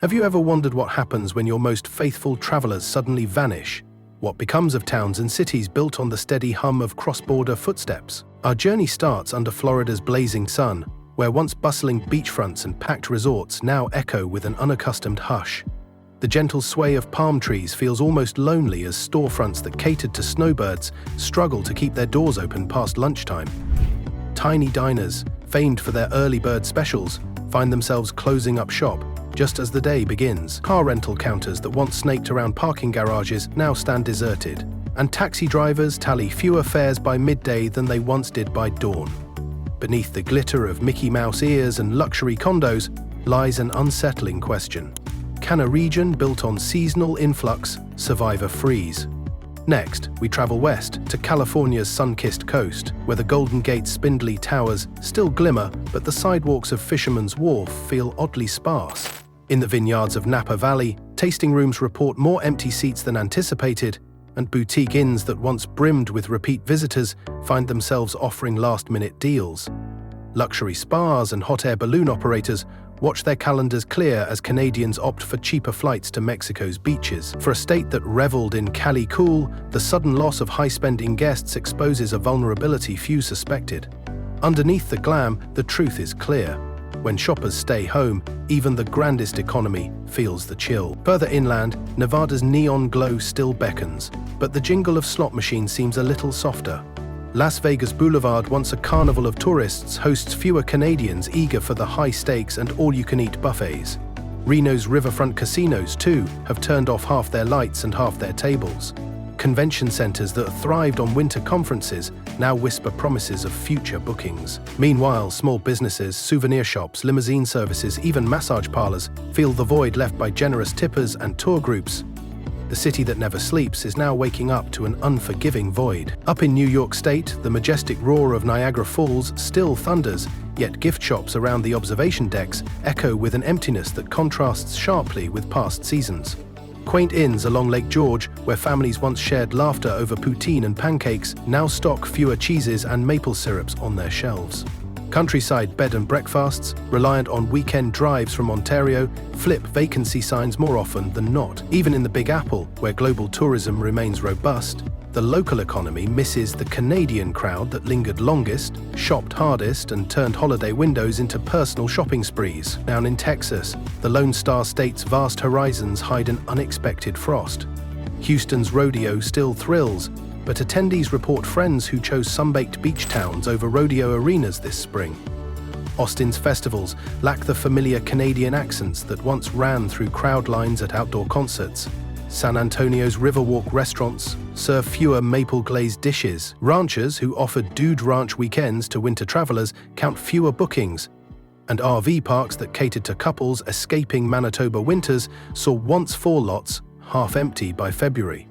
Have you ever wondered what happens when your most faithful travelers suddenly vanish? What becomes of towns and cities built on the steady hum of cross-border footsteps? Our journey starts under Florida's blazing sun, where once bustling beachfronts and packed resorts now echo with an unaccustomed hush. The gentle sway of palm trees feels almost lonely as storefronts that catered to snowbirds struggle to keep their doors open past lunchtime. Tiny diners, famed for their early bird specials, find themselves closing up shop just as the day begins. Car rental counters that once snaked around parking garages now stand deserted, and taxi drivers tally fewer fares by midday than they once did by dawn. Beneath the glitter of Mickey Mouse ears and luxury condos lies an unsettling question. Can a region built on seasonal influx survive a freeze? Next, we travel west to California's sun-kissed coast, where the Golden Gate's spindly towers still glimmer, but the sidewalks of Fisherman's Wharf feel oddly sparse. In the vineyards of Napa Valley, tasting rooms report more empty seats than anticipated, and boutique inns that once brimmed with repeat visitors find themselves offering last-minute deals. Luxury spas and hot air balloon operators watch their calendars clear as Canadians opt for cheaper flights to Mexico's beaches. For a state that reveled in Cali cool, the sudden loss of high-spending guests exposes a vulnerability few suspected. Underneath the glam, the truth is clear. When shoppers stay home, even the grandest economy feels the chill. Further inland, Nevada's neon glow still beckons, but the jingle of slot machines seems a little softer. Las Vegas Boulevard, once a carnival of tourists, hosts fewer Canadians eager for the high stakes and all-you-can-eat buffets. Reno's riverfront casinos, too, have turned off half their lights and half their tables. Convention centers that thrived on winter conferences now whisper promises of future bookings. Meanwhile, small businesses, souvenir shops, limousine services, even massage parlors feel the void left by generous tippers and tour groups. The city that never sleeps is now waking up to an unforgiving void. Up in New York State, the majestic roar of Niagara Falls still thunders, yet gift shops around the observation decks echo with an emptiness that contrasts sharply with past seasons. Quaint inns along Lake George, where families once shared laughter over poutine and pancakes, now stock fewer cheeses and maple syrups on their shelves. Countryside bed and breakfasts, reliant on weekend drives from Ontario, flip vacancy signs more often than not. Even in the Big Apple, where global tourism remains robust, the local economy misses the Canadian crowd that lingered longest, shopped hardest, and turned holiday windows into personal shopping sprees. Down in Texas, the Lone Star State's vast horizons hide an unexpected frost. Houston's rodeo still thrills, but attendees report friends who chose sun-baked beach towns over rodeo arenas this spring. Austin's festivals lack the familiar Canadian accents that once ran through crowd lines at outdoor concerts. San Antonio's Riverwalk restaurants serve fewer maple-glazed dishes. Ranchers who offered dude ranch weekends to winter travelers count fewer bookings. And RV parks that catered to couples escaping Manitoba winters saw once-full lots half empty by February.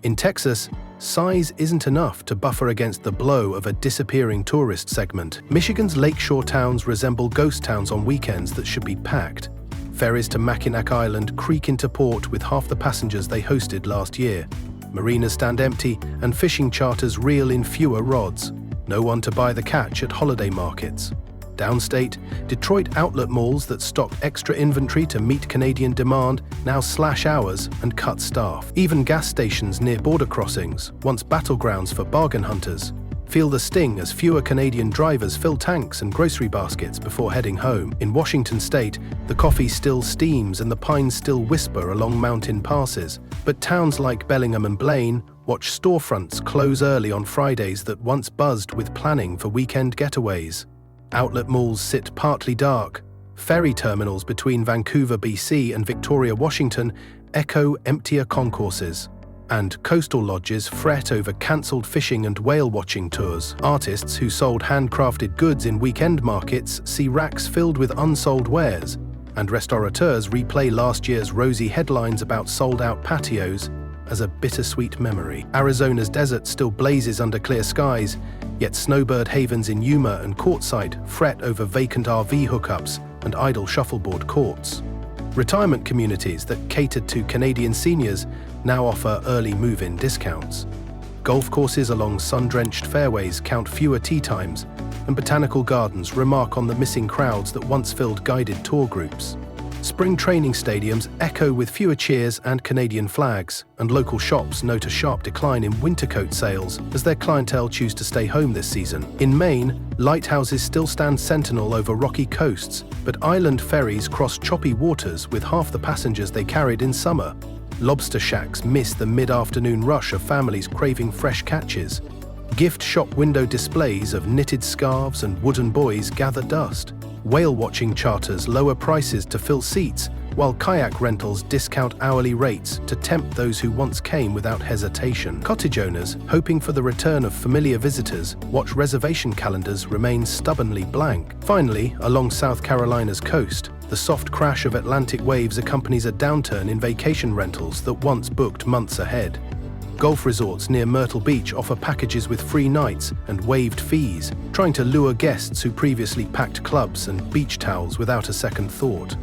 In Texas, size isn't enough to buffer against the blow of a disappearing tourist segment. Michigan's lakeshore towns resemble ghost towns on weekends that should be packed. Ferries to Mackinac Island creak into port with half the passengers they hosted last year. Marinas stand empty and fishing charters reel in fewer rods. No one to buy the catch at holiday markets. Downstate, Detroit outlet malls that stocked extra inventory to meet Canadian demand now slash hours and cut staff. Even gas stations near border crossings, once battlegrounds for bargain hunters, feel the sting as fewer Canadian drivers fill tanks and grocery baskets before heading home. In Washington state, the coffee still steams and the pines still whisper along mountain passes. But towns like Bellingham and Blaine watch storefronts close early on Fridays that once buzzed with planning for weekend getaways. Outlet malls sit partly dark. Ferry terminals between Vancouver, BC and Victoria, Washington echo emptier concourses. And coastal lodges fret over cancelled fishing and whale-watching tours. Artists who sold handcrafted goods in weekend markets see racks filled with unsold wares, and restaurateurs replay last year's rosy headlines about sold-out patios as a bittersweet memory. Arizona's desert still blazes under clear skies, yet snowbird havens in Yuma and Quartzsite fret over vacant RV hookups and idle shuffleboard courts. Retirement communities that catered to Canadian seniors now offer early move-in discounts. Golf courses along sun-drenched fairways count fewer tee times, and botanical gardens remark on the missing crowds that once filled guided tour groups. Spring training stadiums echo with fewer cheers and Canadian flags, and local shops note a sharp decline in winter coat sales as their clientele choose to stay home this season. In Maine, lighthouses still stand sentinel over rocky coasts, but island ferries cross choppy waters with half the passengers they carried in summer. Lobster shacks miss the mid-afternoon rush of families craving fresh catches. Gift shop window displays of knitted scarves and wooden buoys gather dust. Whale-watching charters lower prices to fill seats, while kayak rentals discount hourly rates to tempt those who once came without hesitation. Cottage owners, hoping for the return of familiar visitors, watch reservation calendars remain stubbornly blank. Finally, along South Carolina's coast, the soft crash of Atlantic waves accompanies a downturn in vacation rentals that once booked months ahead. Golf resorts near Myrtle Beach offer packages with free nights and waived fees, trying to lure guests who previously packed clubs and beach towels without a second thought.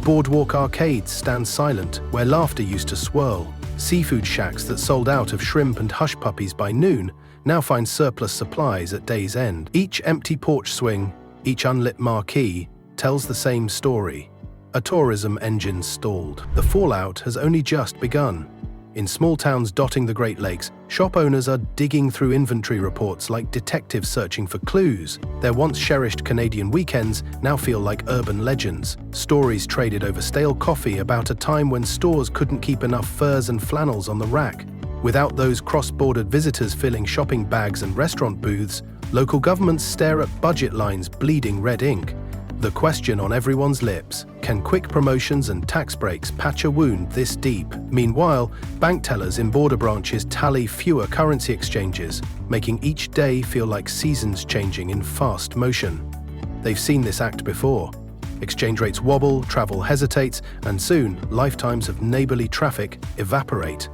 Boardwalk arcades stand silent, where laughter used to swirl. Seafood shacks that sold out of shrimp and hush puppies by noon now find surplus supplies at day's end. Each empty porch swing, each unlit marquee, tells the same story. A tourism engine stalled. The fallout has only just begun. In small towns dotting the Great Lakes, shop owners are digging through inventory reports like detectives searching for clues. Their once cherished Canadian weekends now feel like urban legends, stories traded over stale coffee about a time when stores couldn't keep enough furs and flannels on the rack. Without those cross-bordered visitors filling shopping bags and restaurant booths, local governments stare at budget lines bleeding red ink. The question on everyone's lips: can quick promotions and tax breaks patch a wound this deep? Meanwhile, bank tellers in border branches tally fewer currency exchanges, making each day feel like seasons changing in fast motion. They've seen this act before. Exchange rates wobble, travel hesitates, and soon, lifetimes of neighborly traffic evaporate.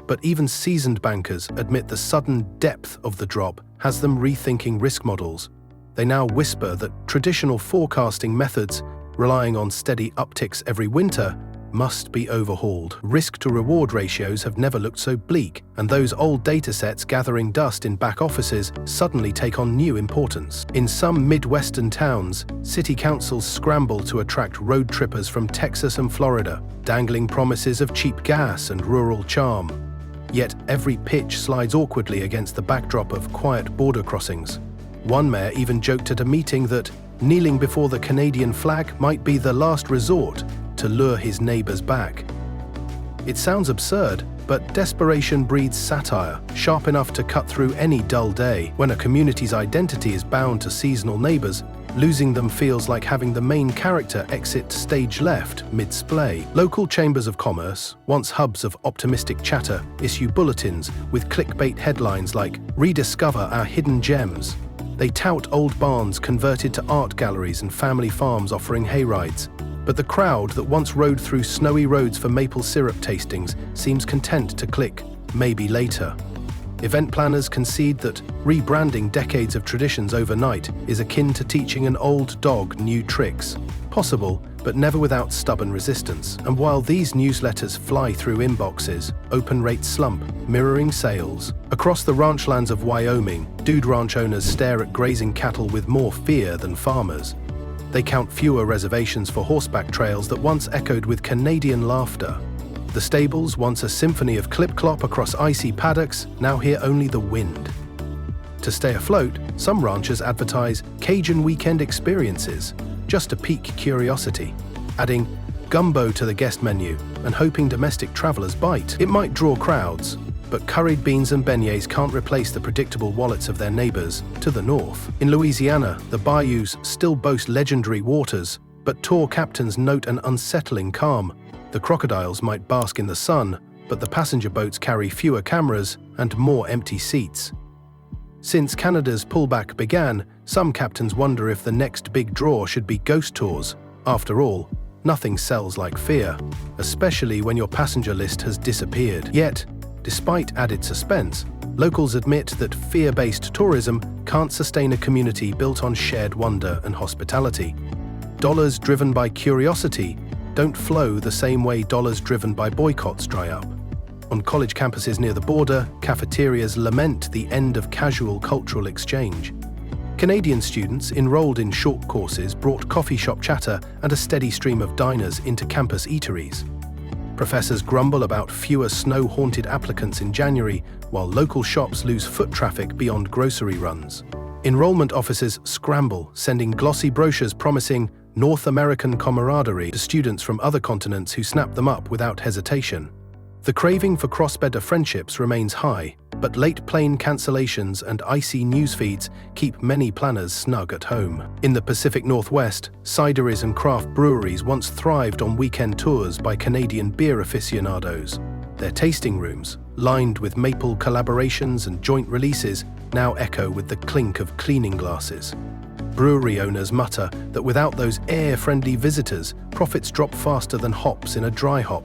But even seasoned bankers admit the sudden depth of the drop has them rethinking risk models. They now whisper that traditional forecasting methods, relying on steady upticks every winter, must be overhauled. Risk-to-reward ratios have never looked so bleak, and those old datasets gathering dust in back offices suddenly take on new importance. In some Midwestern towns, city councils scramble to attract road trippers from Texas and Florida, dangling promises of cheap gas and rural charm. Yet every pitch slides awkwardly against the backdrop of quiet border crossings. One mayor even joked at a meeting that kneeling before the Canadian flag might be the last resort to lure his neighbors back. It sounds absurd, but desperation breeds satire, sharp enough to cut through any dull day. When a community's identity is bound to seasonal neighbors, losing them feels like having the main character exit stage left mid-splay. Local chambers of commerce, once hubs of optimistic chatter, issue bulletins with clickbait headlines like "Rediscover our hidden gems." They tout old barns converted to art galleries and family farms offering hayrides. But the crowd that once rode through snowy roads for maple syrup tastings seems content to click "maybe later." Event planners concede that rebranding decades of traditions overnight is akin to teaching an old dog new tricks. Possible, but never without stubborn resistance. And while these newsletters fly through inboxes, open rates slump, mirroring sales. Across the ranchlands of Wyoming, dude ranch owners stare at grazing cattle with more fear than farmers. They count fewer reservations for horseback trails that once echoed with Canadian laughter. The stables, once a symphony of clip-clop across icy paddocks, now hear only the wind. To stay afloat, some ranchers advertise Cajun weekend experiences, just to pique curiosity, adding gumbo to the guest menu and hoping domestic travelers bite. It might draw crowds, but curried beans and beignets can't replace the predictable wallets of their neighbors to the north. In Louisiana, the bayous still boast legendary waters, but tour captains note an unsettling calm. The crocodiles might bask in the sun, but the passenger boats carry fewer cameras and more empty seats. Since Canada's pullback began, some captains wonder if the next big draw should be ghost tours. After all, nothing sells like fear, especially when your passenger list has disappeared. Yet, despite added suspense, locals admit that fear-based tourism can't sustain a community built on shared wonder and hospitality. Dollars driven by curiosity don't flow the same way dollars driven by boycotts dry up. On college campuses near the border, cafeterias lament the end of casual cultural exchange. Canadian students enrolled in short courses brought coffee shop chatter and a steady stream of diners into campus eateries. Professors grumble about fewer snow-haunted applicants in January, while local shops lose foot traffic beyond grocery runs. Enrollment officers scramble, sending glossy brochures promising North American camaraderie to students from other continents who snap them up without hesitation. The craving for cross-border friendships remains high, but late plane cancellations and icy news feeds keep many planners snug at home. In the Pacific Northwest, cideries and craft breweries once thrived on weekend tours by Canadian beer aficionados. Their tasting rooms, lined with maple collaborations and joint releases, now echo with the clink of cleaning glasses. Brewery owners mutter that without those air-friendly visitors, profits drop faster than hops in a dry hop.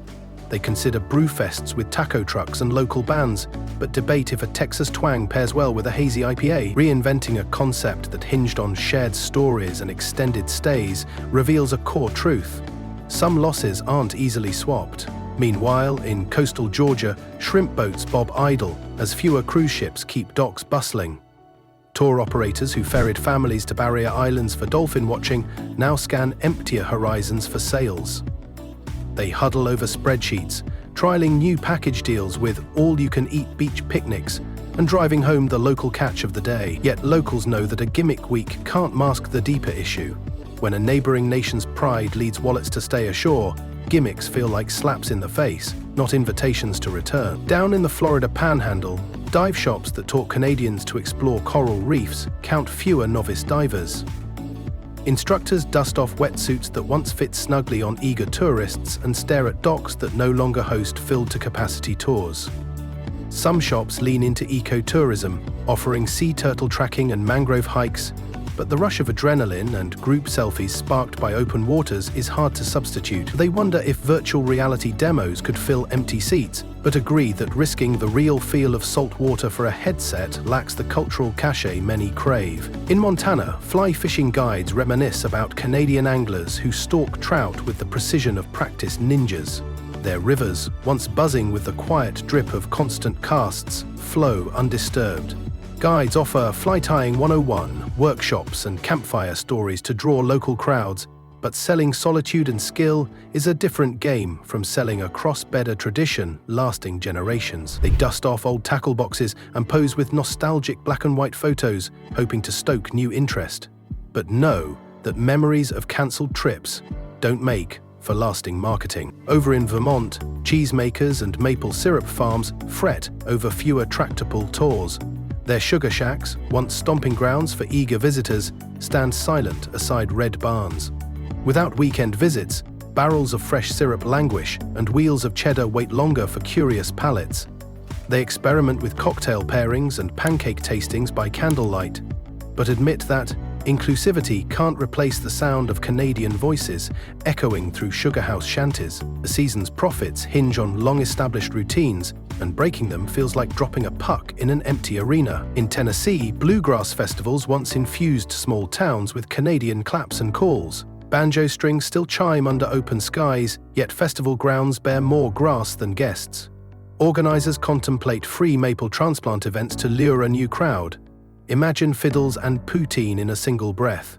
They consider brewfests with taco trucks and local bands, but debate if a Texas twang pairs well with a hazy IPA. Reinventing a concept that hinged on shared stories and extended stays reveals a core truth. Some losses aren't easily swapped. Meanwhile, in coastal Georgia, shrimp boats bob idle as fewer cruise ships keep docks bustling. Tour operators who ferried families to barrier islands for dolphin watching now scan emptier horizons for sales. They huddle over spreadsheets, trialing new package deals with all-you-can-eat beach picnics and driving home the local catch of the day. Yet locals know that a gimmick week can't mask the deeper issue. When a neighboring nation's pride leads wallets to stay ashore, gimmicks feel like slaps in the face, not invitations to return. Down in the Florida Panhandle, dive shops that taught Canadians to explore coral reefs count fewer novice divers. Instructors dust off wetsuits that once fit snugly on eager tourists and stare at docks that no longer host filled-to-capacity tours. Some shops lean into ecotourism, offering sea turtle tracking and mangrove hikes, but the rush of adrenaline and group selfies sparked by open waters is hard to substitute. They wonder if virtual reality demos could fill empty seats, but agree that risking the real feel of salt water for a headset lacks the cultural cachet many crave. In Montana, fly fishing guides reminisce about Canadian anglers who stalk trout with the precision of practiced ninjas. Their rivers, once buzzing with the quiet drip of constant casts, flow undisturbed. Guides offer fly tying 101, workshops and campfire stories to draw local crowds, but selling solitude and skill is a different game from selling a cross-border tradition lasting generations. They dust off old tackle boxes and pose with nostalgic black and white photos, hoping to stoke new interest. But know that memories of cancelled trips don't make for lasting marketing. Over in Vermont, cheesemakers and maple syrup farms fret over fewer tractor-pull tours. Their sugar shacks, once stomping grounds for eager visitors, stand silent aside red barns. Without weekend visits, barrels of fresh syrup languish and wheels of cheddar wait longer for curious palates. They experiment with cocktail pairings and pancake tastings by candlelight, but admit that inclusivity can't replace the sound of Canadian voices echoing through sugar house shanties. The season's profits hinge on long-established routines, and breaking them feels like dropping a puck in an empty arena. In Tennessee, bluegrass festivals once infused small towns with Canadian claps and calls. Banjo strings still chime under open skies, yet festival grounds bear more grass than guests. Organizers contemplate free maple transplant events to lure a new crowd. Imagine fiddles and poutine in a single breath.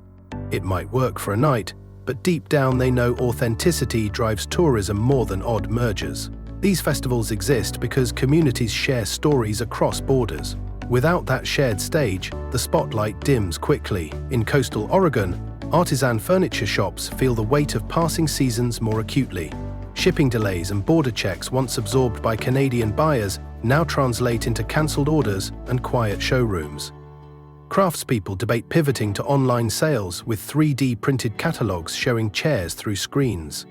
It might work for a night, but deep down they know authenticity drives tourism more than odd mergers. These festivals exist because communities share stories across borders. Without that shared stage, the spotlight dims quickly. In coastal Oregon, artisan furniture shops feel the weight of passing seasons more acutely. Shipping delays and border checks once absorbed by Canadian buyers now translate into cancelled orders and quiet showrooms. Craftspeople debate pivoting to online sales with 3D printed catalogues showing chairs through screens.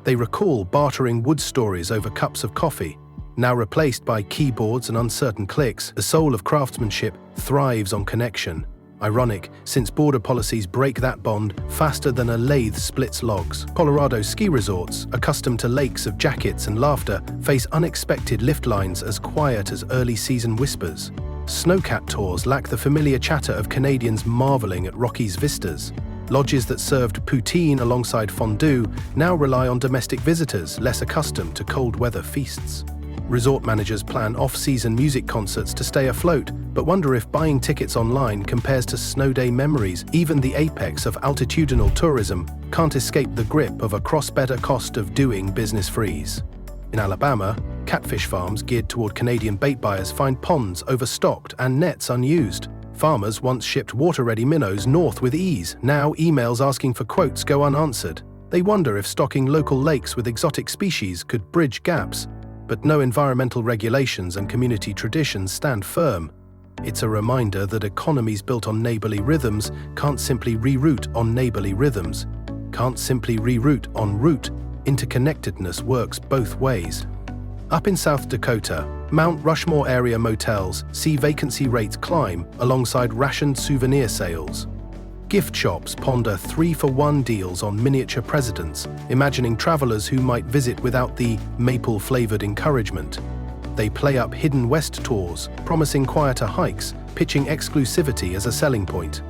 They recall bartering wood stories over cups of coffee, now replaced by keyboards and uncertain clicks. The soul of craftsmanship thrives on connection. Ironic, since border policies break that bond faster than a lathe splits logs. Colorado ski resorts, accustomed to lakes of jackets and laughter, face unexpected lift lines as quiet as early season whispers. Snowcat tours lack the familiar chatter of Canadians marveling at Rockies vistas. Lodges that served poutine alongside fondue now rely on domestic visitors less accustomed to cold weather feasts. Resort managers plan off-season music concerts to stay afloat, but wonder if buying tickets online compares to snow day memories. Even the apex of altitudinal tourism can't escape the grip of a cross-border cost of doing business freeze. In Alabama, catfish farms geared toward Canadian bait buyers find ponds overstocked and nets unused. Farmers once shipped water-ready minnows north with ease. Now emails asking for quotes go unanswered. They wonder if stocking local lakes with exotic species could bridge gaps. But no environmental regulations and community traditions stand firm. It's a reminder that economies built on neighborly rhythms can't simply reroute on neighborly rhythms. Can't simply reroute en route. Interconnectedness works both ways. Up in South Dakota, Mount Rushmore area motels see vacancy rates climb alongside rationed souvenir sales. Gift shops ponder 3-for-1 deals on miniature presidents, imagining travelers who might visit without the maple-flavored encouragement. They play up Hidden West tours, promising quieter hikes, pitching exclusivity as a selling point.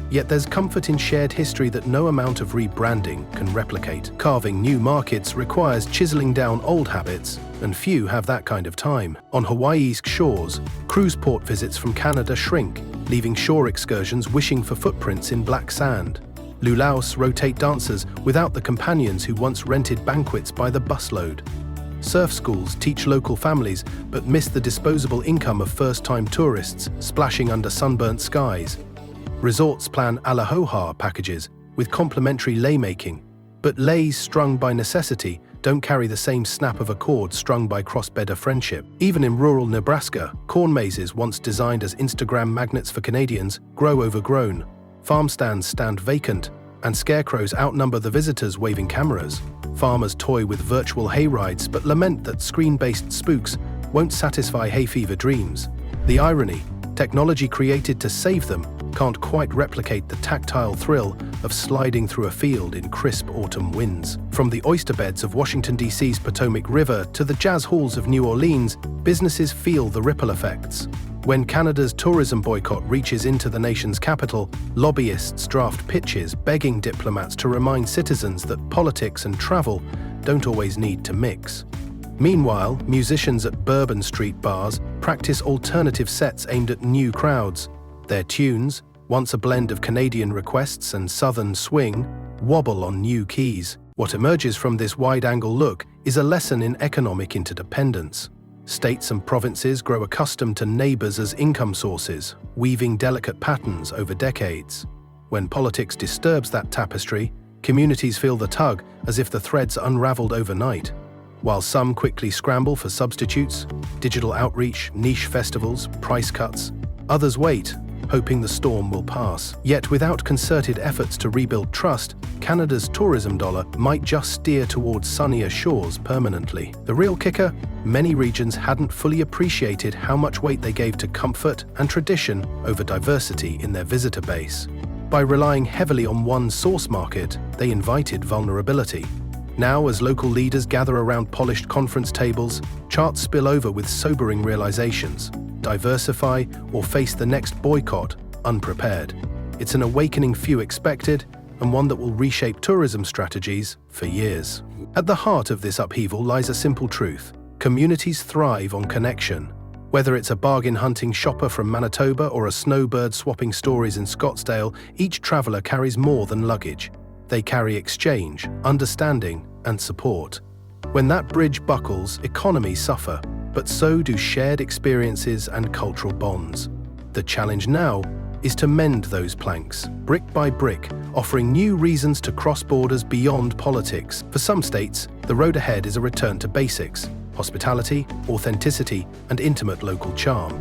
Yet there's comfort in shared history that no amount of rebranding can replicate. Carving new markets requires chiseling down old habits, and few have that kind of time. On Hawaii's shores, cruise port visits from Canada shrink, leaving shore excursions wishing for footprints in black sand. Luau's rotate dancers without the companions who once rented banquets by the busload. Surf schools teach local families but miss the disposable income of first-time tourists splashing under sunburnt skies. Resorts plan aloha packages with complimentary lei-making, but leis strung by necessity don't carry the same snap of a cord strung by cross-border friendship. Even in rural Nebraska, corn mazes once designed as Instagram magnets for Canadians grow overgrown. Farm stands stand vacant, and scarecrows outnumber the visitors waving cameras. Farmers toy with virtual hay rides but lament that screen-based spooks won't satisfy hay fever dreams. The irony, technology created to save them can't quite replicate the tactile thrill of sliding through a field in crisp autumn winds. From the oyster beds of Washington, D.C.'s Potomac River to the jazz halls of New Orleans, businesses feel the ripple effects. When Canada's tourism boycott reaches into the nation's capital, lobbyists draft pitches begging diplomats to remind citizens that politics and travel don't always need to mix. Meanwhile, musicians at Bourbon Street bars practice alternative sets aimed at new crowds. Their tunes, once a blend of Canadian requests and Southern swing, wobble on new keys. What emerges from this wide-angle look is a lesson in economic interdependence. States and provinces grow accustomed to neighbors as income sources, weaving delicate patterns over decades. When politics disturbs that tapestry, communities feel the tug as if the threads unraveled overnight. While some quickly scramble for substitutes, digital outreach, niche festivals, price cuts, others wait, hoping the storm will pass. Yet without concerted efforts to rebuild trust, Canada's tourism dollar might just steer towards sunnier shores permanently. The real kicker? Many regions hadn't fully appreciated how much weight they gave to comfort and tradition over diversity in their visitor base. By relying heavily on one source market, they invited vulnerability. Now, as local leaders gather around polished conference tables, charts spill over with sobering realizations. Diversify or face the next boycott unprepared. It's an awakening few expected, and one that will reshape tourism strategies for years. At the heart of this upheaval lies a simple truth. Communities thrive on connection. Whether it's a bargain-hunting shopper from Manitoba or a snowbird swapping stories in Scottsdale, each traveler carries more than luggage. They carry exchange, understanding, and support. When that bridge buckles, economies suffer, but so do shared experiences and cultural bonds. The challenge now is to mend those planks, brick by brick, offering new reasons to cross borders beyond politics. For some states, the road ahead is a return to basics: hospitality, authenticity, and intimate local charm.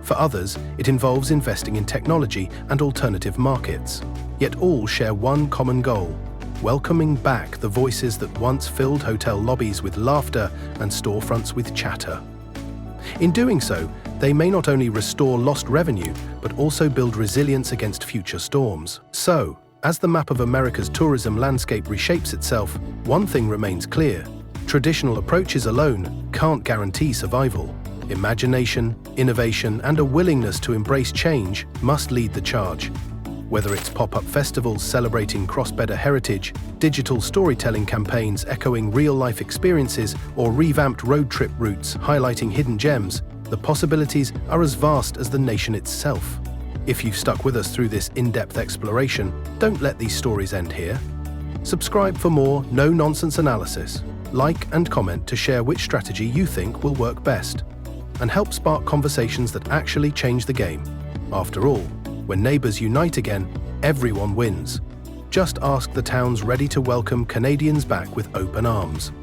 For others, it involves investing in technology and alternative markets. Yet all share one common goal: welcoming back the voices that once filled hotel lobbies with laughter and storefronts with chatter. In doing so, they may not only restore lost revenue, but also build resilience against future storms. So, as the map of America's tourism landscape reshapes itself, one thing remains clear: traditional approaches alone can't guarantee survival. Imagination, innovation, and a willingness to embrace change must lead the charge. Whether it's pop-up festivals celebrating cross-border heritage, digital storytelling campaigns echoing real-life experiences, or revamped road trip routes highlighting hidden gems, the possibilities are as vast as the nation itself. If you've stuck with us through this in-depth exploration, don't let these stories end here. Subscribe for more no-nonsense analysis. Like and comment to share which strategy you think will work best, and help spark conversations that actually change the game. After all, when neighbours unite again, everyone wins. Just ask the towns ready to welcome Canadians back with open arms.